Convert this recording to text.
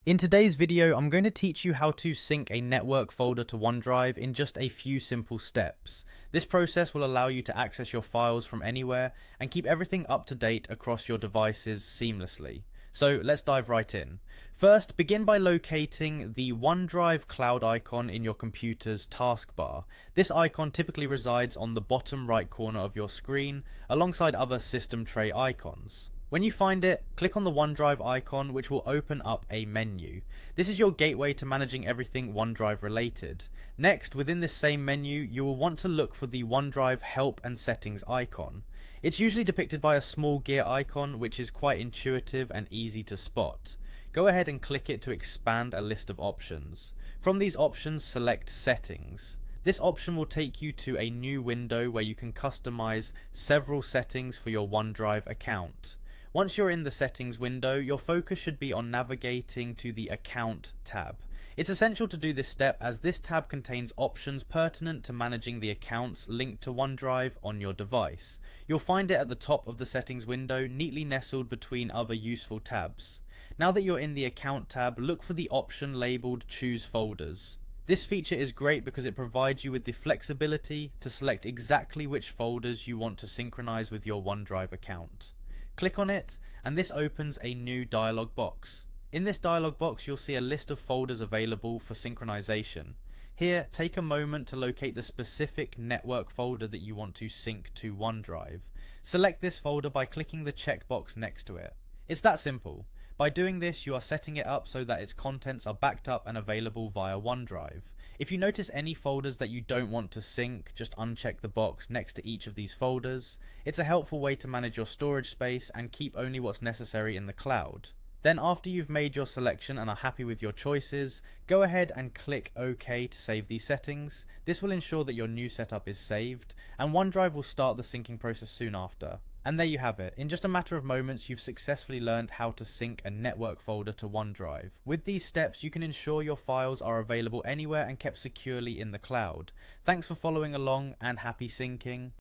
In today's video, I'm going to teach you how to sync a network folder to OneDrive in just a few simple steps. This process will allow you to access your files from anywhere and keep everything up to date across your devices seamlessly. So let's dive right in. First, begin by locating the OneDrive cloud icon in your computer's taskbar. This icon typically resides on the bottom right corner of your screen, alongside other system tray icons. When you find it, click on the OneDrive icon, which will open up a menu. This is your gateway to managing everything OneDrive related. Next, within this same menu, you will want to look for the OneDrive Help and Settings icon. It's usually depicted by a small gear icon, which is quite intuitive and easy to spot. Go ahead and click it to expand a list of options. From these options, select Settings. This option will take you to a new window where you can customize several settings for your OneDrive account. Once you're in the settings window, your focus should be on navigating to the account tab. It's essential to do this step as this tab contains options pertinent to managing the accounts linked to OneDrive on your device. You'll find it at the top of the settings window, neatly nestled between other useful tabs. Now that you're in the account tab, look for the option labeled Choose Folders. This feature is great because it provides you with the flexibility to select exactly which folders you want to synchronize with your OneDrive account. Click on it, and this opens a new dialog box. In this dialog box, you'll see a list of folders available for synchronization. Here, take a moment to locate the specific network folder that you want to sync to OneDrive. Select this folder by clicking the checkbox next to it. It's that simple. By doing this, you are setting it up so that its contents are backed up and available via OneDrive. If you notice any folders that you don't want to sync, just uncheck the box next to each of these folders. It's a helpful way to manage your storage space and keep only what's necessary in the cloud. Then after you've made your selection and are happy with your choices, go ahead and click OK to save these settings. This will ensure that your new setup is saved, and OneDrive will start the syncing process soon after. And there you have it. In just a matter of moments, you've successfully learned how to sync a network folder to OneDrive. With these steps, you can ensure your files are available anywhere and kept securely in the cloud. Thanks for following along, and happy syncing.